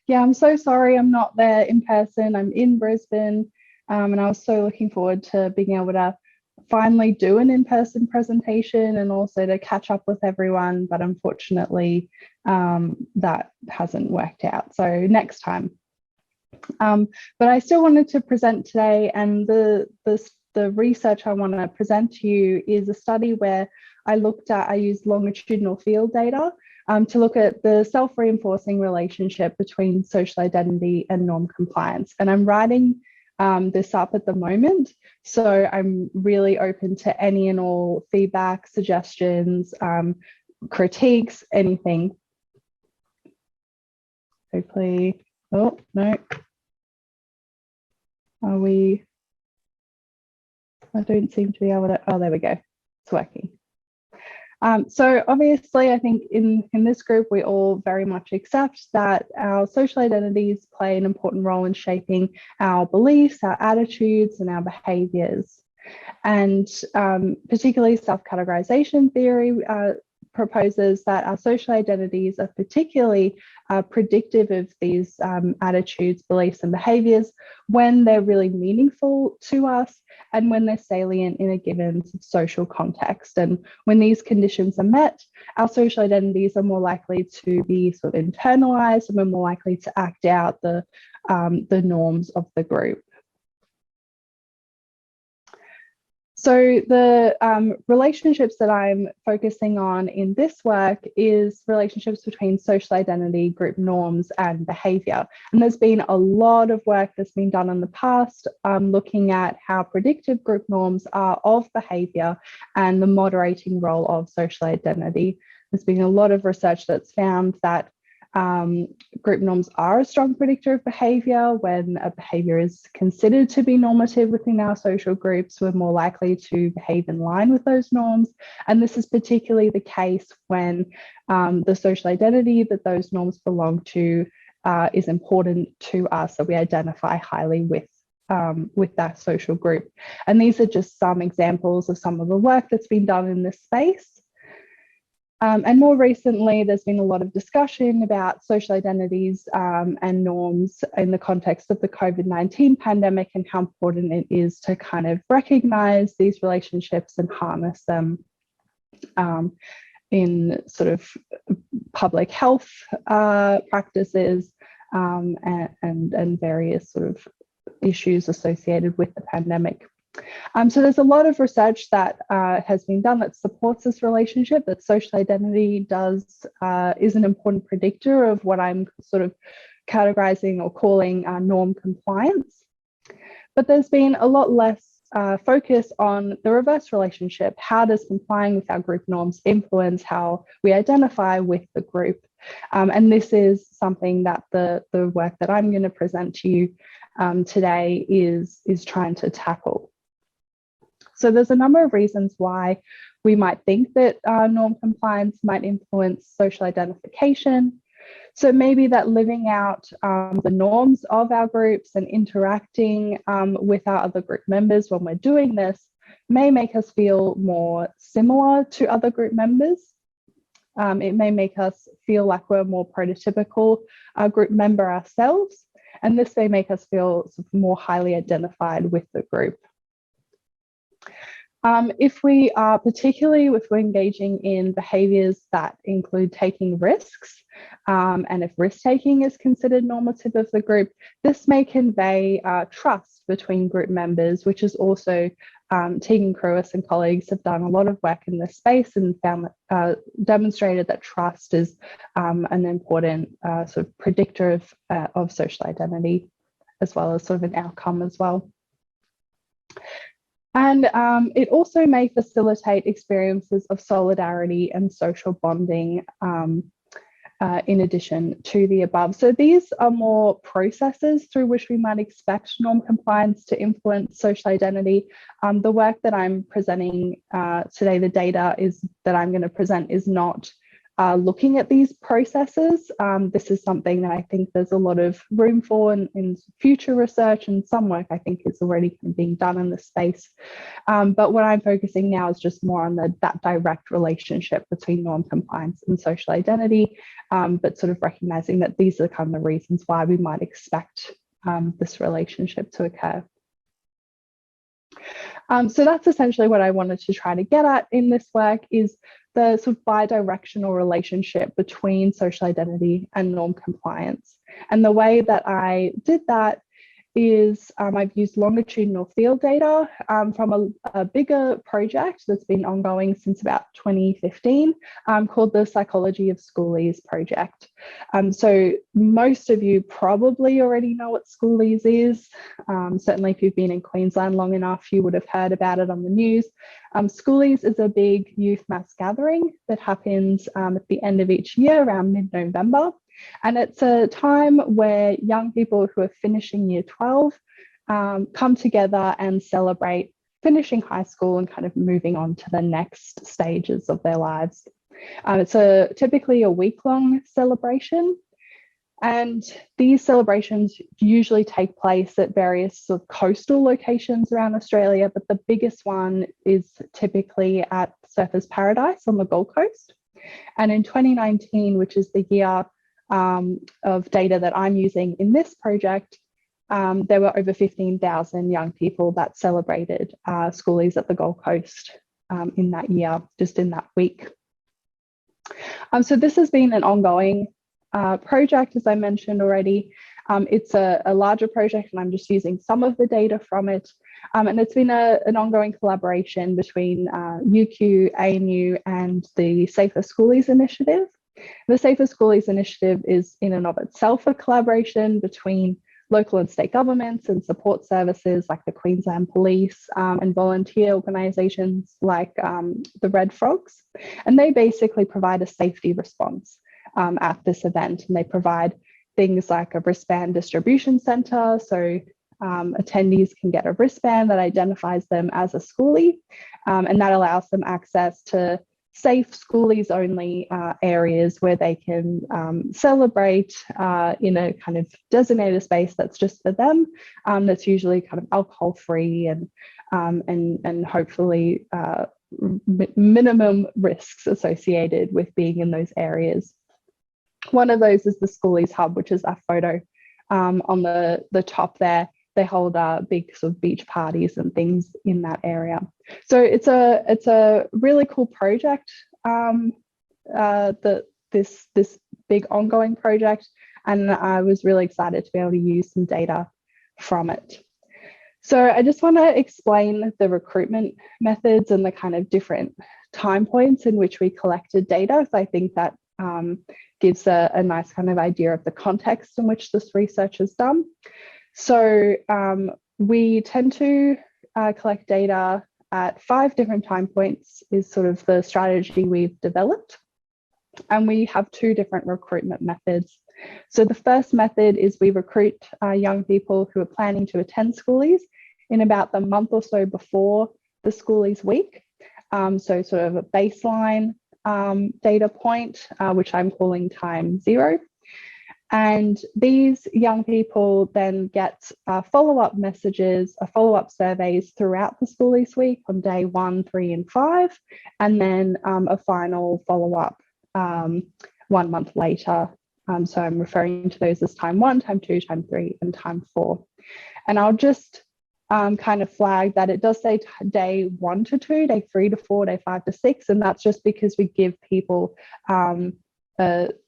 Yeah, I'm so sorry I'm not there in person. I'm in Brisbane, and I was so looking forward to being able to finally do an in-person presentation and also to catch up with everyone. But unfortunately, that hasn't worked out. So next time. But I still wanted to present today, and the research I want to present to you is a study where I used longitudinal field data to look at the self-reinforcing relationship between social identity and norm compliance. And I'm writing this up at the moment, so I'm really open to any and all feedback, suggestions, critiques, anything. Hopefully, oh no. I don't seem to be able to, oh, there we go, it's working. So obviously, I think in this group, we all very much accept that our social identities play an important role in shaping our beliefs, our attitudes, and our behaviours. And particularly self-categorization theory proposes that our social identities are particularly predictive of these attitudes, beliefs, and behaviours when they're really meaningful to us and when they're salient in a given social context. And when these conditions are met, our social identities are more likely to be sort of internalized, and we're more likely to act out the norms of the group. So the relationships that I'm focusing on in this work is relationships between social identity, group norms, and behaviour. And there's been a lot of work that's been done in the past looking at how predictive group norms are of behaviour and the moderating role of social identity. There's been a lot of research that's found that group norms are a strong predictor of behaviour. When a behaviour is considered to be normative within our social groups, we're more likely to behave in line with those norms. And this is particularly the case when the social identity that those norms belong to is important to us, so we identify highly with that social group. And these are just some examples of some of the work that's been done in this space. And more recently, there's been a lot of discussion about social identities and norms in the context of the COVID-19 pandemic and how important it is to kind of recognise these relationships and harness them in sort of public health practices and various sort of issues associated with the pandemic. So there's a lot of research that has been done that supports this relationship, that social identity is an important predictor of what I'm sort of categorizing or calling norm compliance. But there's been a lot less focus on the reverse relationship. How does complying with our group norms influence how we identify with the group? And this is something that the work that I'm going to present to you today is trying to tackle. So there's a number of reasons why we might think that norm compliance might influence social identification. So maybe that living out the norms of our groups and interacting with our other group members when we're doing this may make us feel more similar to other group members. It may make us feel like we're a more prototypical group member ourselves, and this may make us feel sort of more highly identified with the group. If we are, particularly if we're engaging in behaviours that include taking risks, and if risk-taking is considered normative of the group, this may convey trust between group members, which is also Tegan Crewis and colleagues have done a lot of work in this space and found demonstrated that trust is an important sort of predictor of social identity, as well as sort of an outcome as well. And it also may facilitate experiences of solidarity and social bonding in addition to the above. So these are more processes through which we might expect norm compliance to influence social identity. The work that I'm presenting today, the data that I'm going to present is not looking at these processes. This is something that I think there's a lot of room for in future research, and some work I think is already being done in this space. But what I'm focusing now is just more on that direct relationship between norm compliance and social identity, but sort of recognizing that these are kind of the reasons why we might expect this relationship to occur. So that's essentially what I wanted to try to get at in this work, is the sort of bidirectional relationship between social identity and norm compliance. And the way that I did that is I've used longitudinal field data from a bigger project that's been ongoing since about 2015 called the Psychology of Schoolies project. So most of you probably already know what Schoolies is. Certainly if you've been in Queensland long enough, you would have heard about it on the news. Schoolies is a big youth mass gathering that happens at the end of each year around mid-November. And it's a time where young people who are finishing year 12 come together and celebrate finishing high school and kind of moving on to the next stages of their lives. It's typically a week-long celebration. And these celebrations usually take place at various sort of coastal locations around Australia, but the biggest one is typically at Surfers Paradise on the Gold Coast. And in 2019, which is the year of data that I'm using in this project, there were over 15,000 young people that celebrated Schoolies at the Gold Coast in that year, just in that week. So this has been an ongoing project, as I mentioned already. It's a larger project, and I'm just using some of the data from it. And it's been an ongoing collaboration between UQ, ANU, and the Safer Schoolies initiative. The Safer Schoolies initiative is in and of itself a collaboration between local and state governments and support services like the Queensland Police and volunteer organisations like the Red Frogs. And they basically provide a safety response at this event. And they provide things like a wristband distribution centre. So attendees can get a wristband that identifies them as a schoolie, and that allows them access to safe Schoolies only areas where they can celebrate in a kind of designated space that's just for them, that's usually kind of alcohol free and hopefully minimum risks associated with being in those areas. One of those is the Schoolies Hub, which is our photo on the top there. They hold big sort of beach parties and things in that area. So it's a really cool project, this big ongoing project, and I was really excited to be able to use some data from it. So I just want to explain the recruitment methods and the kind of different time points in which we collected data. So I think that gives a nice kind of idea of the context in which this research is done. So we tend to collect data at 5 different time points is sort of the strategy we've developed. And we have 2 different recruitment methods. So the first method is we recruit young people who are planning to attend Schoolies in about the month or so before the Schoolies week. So sort of a baseline data point, which I'm calling time 0. And these young people then get follow-up messages, follow-up surveys throughout the Schoolies week on day 1, 3, and 5, and then a final follow-up 1 month later. So I'm referring to those as time 1, time 2, time 3, and time 4. And I'll just kind of flag that it does say day 1 to 2, day 3 to 4, day 5 to 6, and that's just because we give people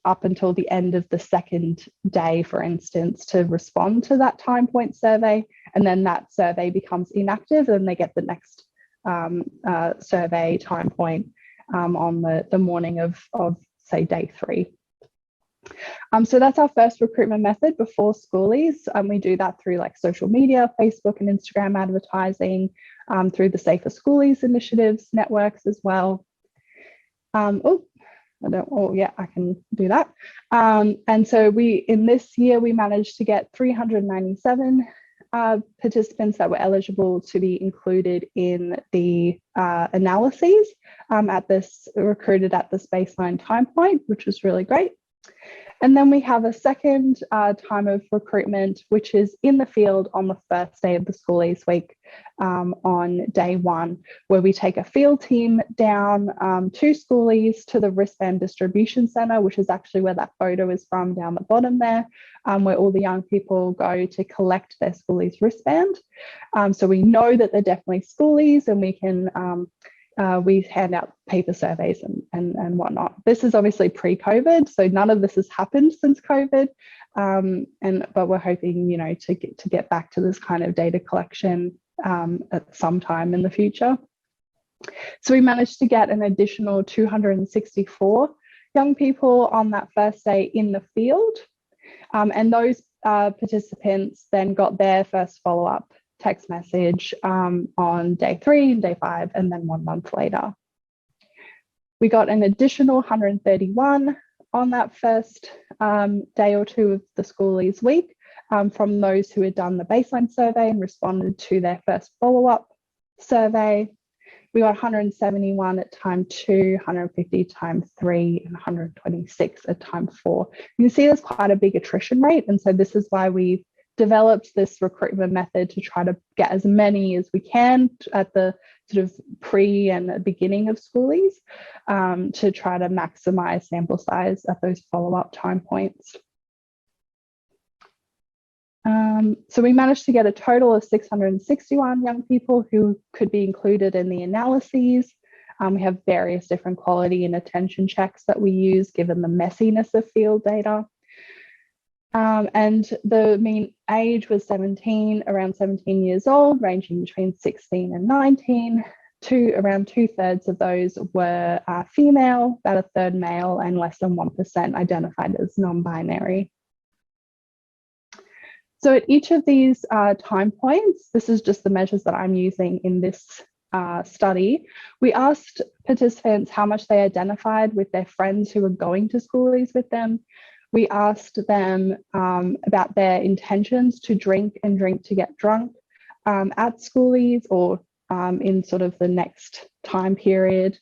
up until the end of the second day, for instance, to respond to that time point survey, and then that survey becomes inactive and they get the next survey time point on the morning of say day 3. So that's our first recruitment method before Schoolies. We do that through like social media, Facebook and Instagram advertising, through the Safer Schoolies initiatives networks as well. I can do that. And so in this year, we managed to get 397 participants that were eligible to be included in the analyses recruited at this baseline time point, which was really great. And then we have a second time of recruitment, which is in the field on the first day of the Schoolies week on day 1, where we take a field team down to Schoolies to the wristband distribution centre, which is actually where that photo is from down the bottom there, where all the young people go to collect their Schoolies wristband. So we know that they're definitely Schoolies, and we can we hand out paper surveys and whatnot. This is obviously pre-COVID, so none of this has happened since COVID. But we're hoping, to get back to this kind of data collection at some time in the future. So we managed to get an additional 264 young people on that first day in the field. And those participants then got their first follow-up text message on day 3 and day 5, and then 1 month later. We got an additional 131 on that first day or 2 of the Schoolies week from those who had done the baseline survey and responded to their first follow-up survey. We got 171 at time 2, 150 time 3, and 126 at time 4. You can see there's quite a big attrition rate, and so this is why we've developed this recruitment method to try to get as many as we can at the sort of pre and beginning of Schoolies to try to maximize sample size at those follow-up time points. So we managed to get a total of 661 young people who could be included in the analyses. We have various different quality and attention checks that we use given the messiness of field data. And the mean age was around 17 years old, ranging between 16 and 19. Around 2/3 of those were female, about 1/3 male, and less than 1% identified as non-binary. So at each of these time points, this is just the measures that I'm using in this study, we asked participants how much they identified with their friends who were going to Schoolies with them. We asked them about their intentions to drink to get drunk at Schoolies or in sort of the next time period.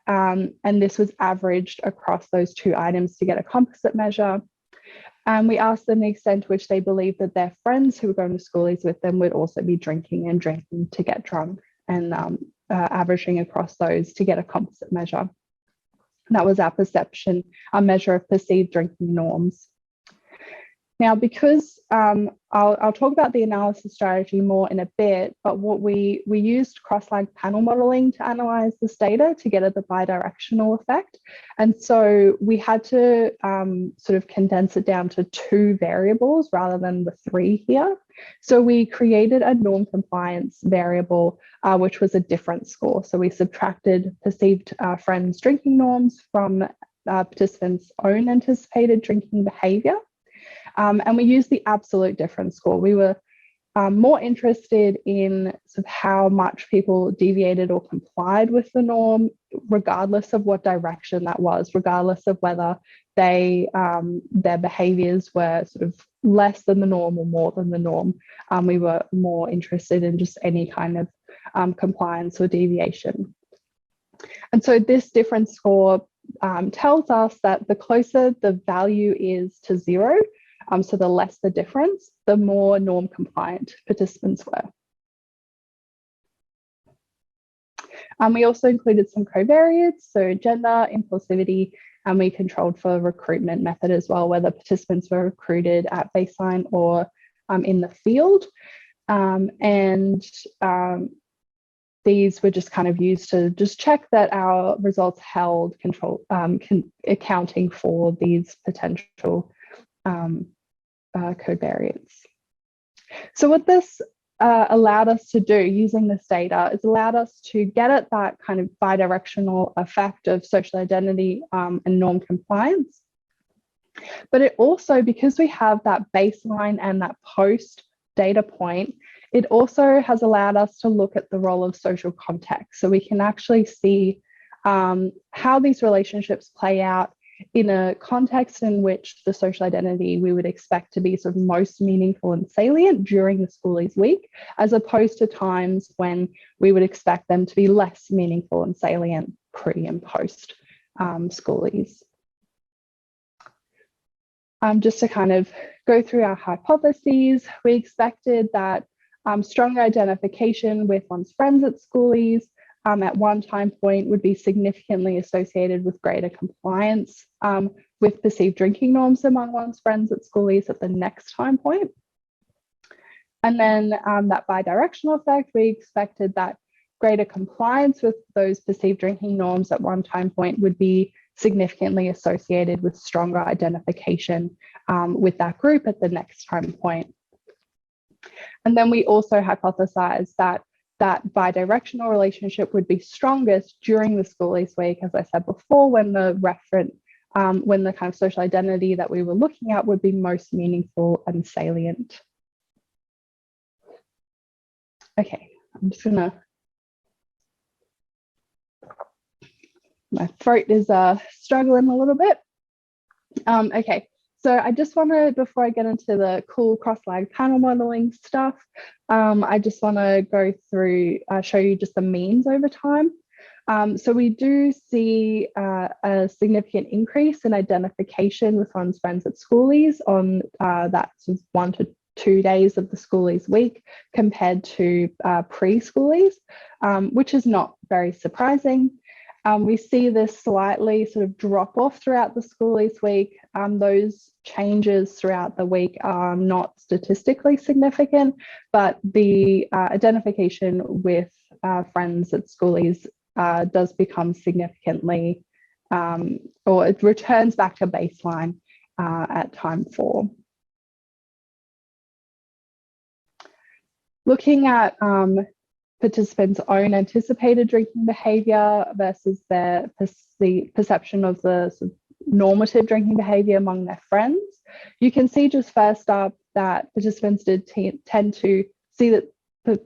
And this was averaged across those 2 items to get a composite measure. We asked them the extent to which they believed that their friends who were going to Schoolies with them would also be drinking to get drunk, and averaging across those to get a composite measure. That was our perception, our measure of perceived drinking norms. Now, because I'll talk about the analysis strategy more in a bit, but what we used Crosslagged panel modeling to analyze this data to get at the bidirectional effect. And so we had to sort of condense it down to 2 variables rather than the 3 here. So we created a norm compliance variable, which was a different score. So we subtracted perceived friends' drinking norms from participants' own anticipated drinking behavior. And we used the absolute difference score. We were more interested in sort of how much people deviated or complied with the norm, regardless of what direction that was, regardless of whether their behaviors were sort of less than the norm or more than the norm. We were more interested in just any kind of compliance or deviation. And so this difference score tells us that the closer the value is to 0, so the less the difference, the more norm compliant participants were. We also included some covariates, so gender, impulsivity, and we controlled for recruitment method as well, whether participants were recruited at baseline or in the field. These were just kind of used to just check that our results held accounting for these potential covariates. So what this allowed us to do using this data is allowed us to get at that kind of bidirectional effect of social identity and norm compliance. But it also, because we have that baseline and that post data point, it also has allowed us to look at the role of social context. So we can actually see how these relationships play out in a context in which the social identity we would expect to be sort of most meaningful and salient during the Schoolies week, as opposed to times when we would expect them to be less meaningful and salient pre and post Schoolies. Just to kind of go through our hypotheses, we expected that stronger identification with one's friends at Schoolies at one time point would be significantly associated with greater compliance with perceived drinking norms among one's friends at Schoolies at the next time point. And then that bidirectional effect, we expected that greater compliance with those perceived drinking norms at one time point would be significantly associated with stronger identification with that group at the next time point. And then we also hypothesized that that bidirectional relationship would be strongest during the Schoolies week, as I said before, when the when the kind of social identity that we were looking at would be most meaningful and salient. Okay, I'm just gonna, my throat is struggling a little bit. Okay, so I just want to, before I get into the cool cross-lagged panel modeling stuff, I just want to go through, show you just the means over time. So we do see a significant increase in identification with one's friends at Schoolies on that sort of 1 to 2 days of the Schoolies week compared to pre-Schoolies, which is not very surprising. We see this slightly sort of drop off throughout the Schoolies week. Those changes throughout the week are not statistically significant, but the identification with friends at Schoolies does become significantly, or it returns back to baseline at time 4. Looking at participants' own anticipated drinking behaviour versus the perception of the sort of normative drinking behaviour among their friends, you can see just first up that participants did tend to see that,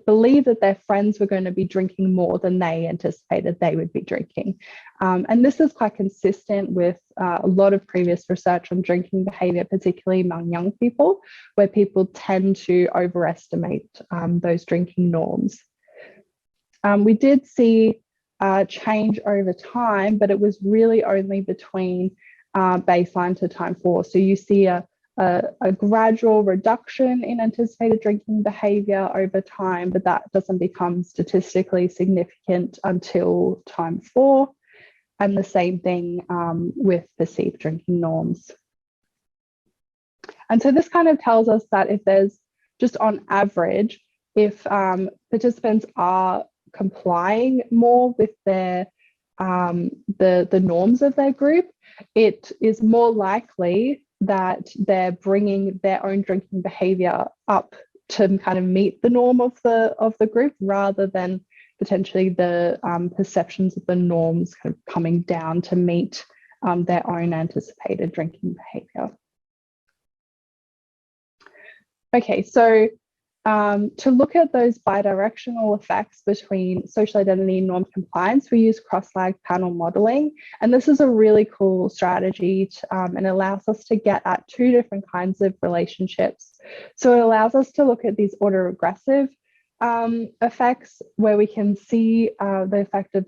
believe that their friends were going to be drinking more than they anticipated they would be drinking. And this is quite consistent with a lot of previous research on drinking behaviour, particularly among young people, where people tend to overestimate those drinking norms. We did see change over time, but it was really only between baseline to time 4. So you see a gradual reduction in anticipated drinking behaviour over time, but that doesn't become statistically significant until time 4. And the same thing with perceived drinking norms. And so this kind of tells us that if there's just on average, if participants are complying more with their the norms of their group, it is more likely that they're bringing their own drinking behavior up to kind of meet the norm of the group, rather than potentially the perceptions of the norms kind of coming down to meet their own anticipated drinking behavior. Okay, so to look at those bidirectional effects between social identity and norm compliance, we use cross-lagged panel modeling. And this is a really cool strategy and allows us to get at 2 different kinds of relationships. So it allows us to look at these autoregressive effects, where we can see the effect of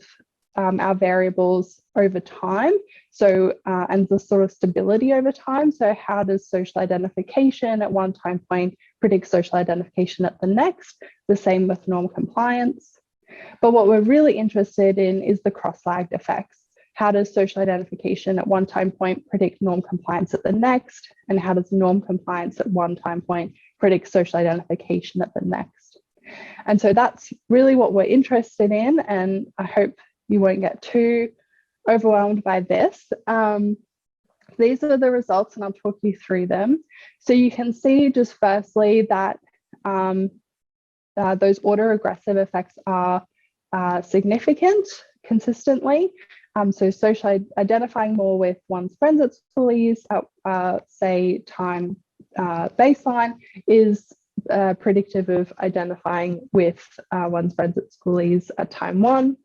our variables over time. So, and the sort of stability over time. So how does social identification at one time point predict social identification at the next? The same with norm compliance. But what we're really interested in is the cross-lagged effects. How does social identification at one time point predict norm compliance at the next? And how does norm compliance at one time point predict social identification at the next? And so that's really what we're interested in. And I hope you won't get too overwhelmed by this. These are the results, and I'll talk you through them. So you can see just firstly that those autoregressive effects are significant consistently. So social identifying more with one's friends at Schoolies at say time baseline is predictive of identifying with one's friends at Schoolies at time 1.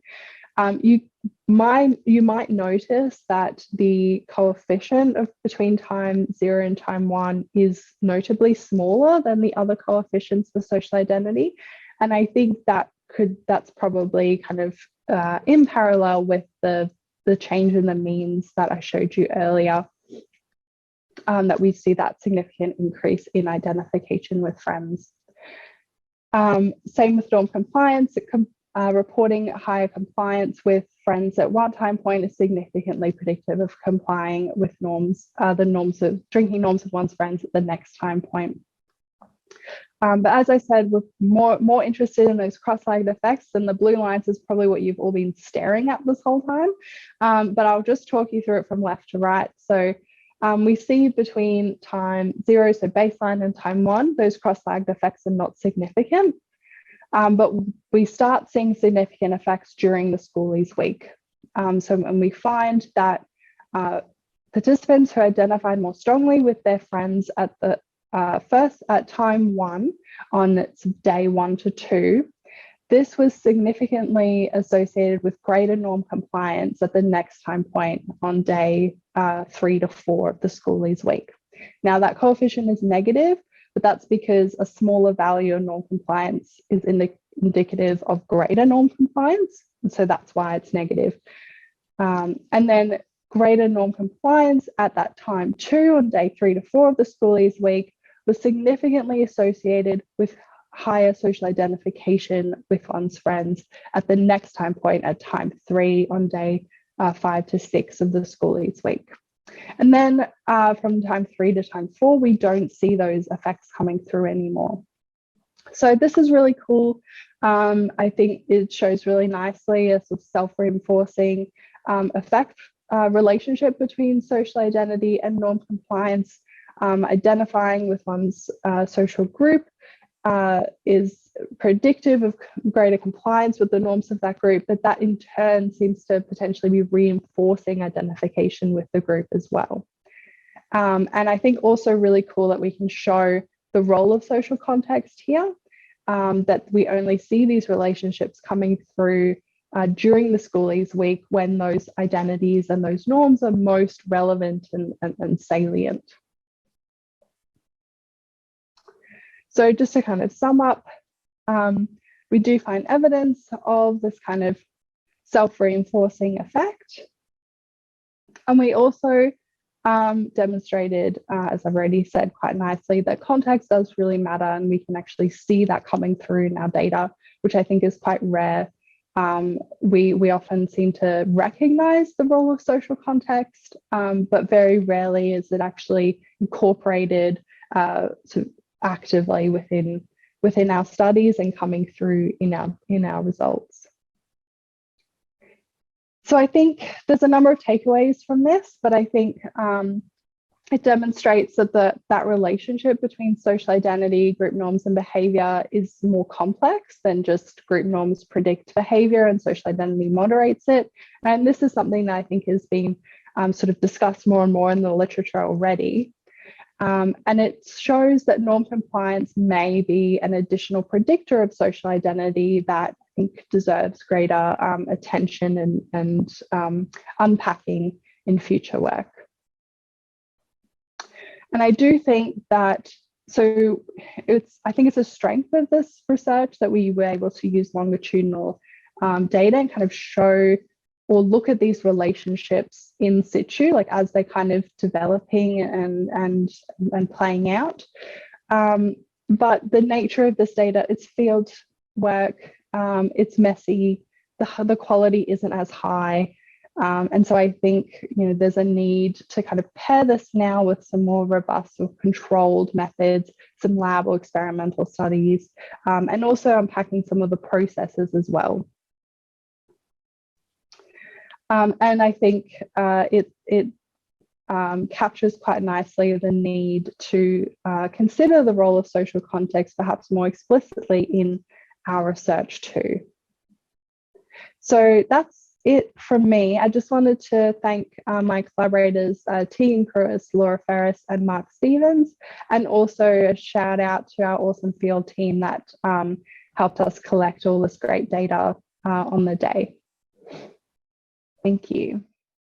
you might notice that the coefficient of between time 0 and time 1 is notably smaller than the other coefficients for social identity. And I think that's probably kind of in parallel with the change in the means that I showed you earlier, that we see that significant increase in identification with friends. Same with norm compliance. Reporting higher compliance with friends at one time point is significantly predictive of complying with norms, the norms of drinking norms of one's friends at the next time point. But as I said, we're more interested in those cross-lagged effects, and the blue lines is probably what you've all been staring at this whole time. But I'll just talk you through it from left to right. So we see between time 0, so baseline, and time 1, those cross-lagged effects are not significant. But we start seeing significant effects during the Schoolies week. And we find that participants who identified more strongly with their friends at the first at time 1 on day 1 to 2, this was significantly associated with greater norm compliance at the next time point on day 3 to 4 of the Schoolies week. Now that coefficient is negative, but that's because a smaller value of norm compliance is indicative of greater norm compliance. And so that's why it's negative. And then greater norm compliance at that time 2 on day 3 to 4 of the Schoolies week was significantly associated with higher social identification with one's friends at the next time point at time 3 on day 5 to 6 of the Schoolies week. And then from time 3 to time 4, we don't see those effects coming through anymore. So this is really cool. I think it shows really nicely a sort of self-reinforcing effect relationship between social identity and norm compliance. Identifying with one's social group is predictive of greater compliance with the norms of that group, but that in turn seems to potentially be reinforcing identification with the group as well. And I think also really cool that we can show the role of social context here, that we only see these relationships coming through during the Schoolies week when those identities and those norms are most relevant and salient. So just to kind of sum up, we do find evidence of this kind of self-reinforcing effect. And we also demonstrated, as I've already said quite nicely, that context does really matter, and we can actually see that coming through in our data, which I think is quite rare. We often seem to recognize the role of social context, but very rarely is it actually incorporated sort of actively within our studies and coming through in our results. So I think there's a number of takeaways from this, but I think it demonstrates that that relationship between social identity, group norms, and behavior is more complex than just group norms predict behavior and social identity moderates it. And this is something that I think is being sort of discussed more and more in the literature already. And it shows that norm compliance may be an additional predictor of social identity that I think deserves greater attention and unpacking in future work. And I do think that, so I think it's a strength of this research that we were able to use longitudinal data and kind of show or look at these relationships in situ, like as they're kind of developing and playing out. But the nature of this data, it's field work, it's messy, the quality isn't as high. And so I think, there's a need to kind of pair this now with some more robust or controlled methods, some lab or experimental studies, and also unpacking some of the processes as well. And I think it captures quite nicely the need to consider the role of social context perhaps more explicitly in our research too. So that's it from me. I just wanted to thank my collaborators, Tegan Crewis, Laura Ferris, and Mark Stevens, and also a shout out to our awesome field team that helped us collect all this great data on the day. Thank you.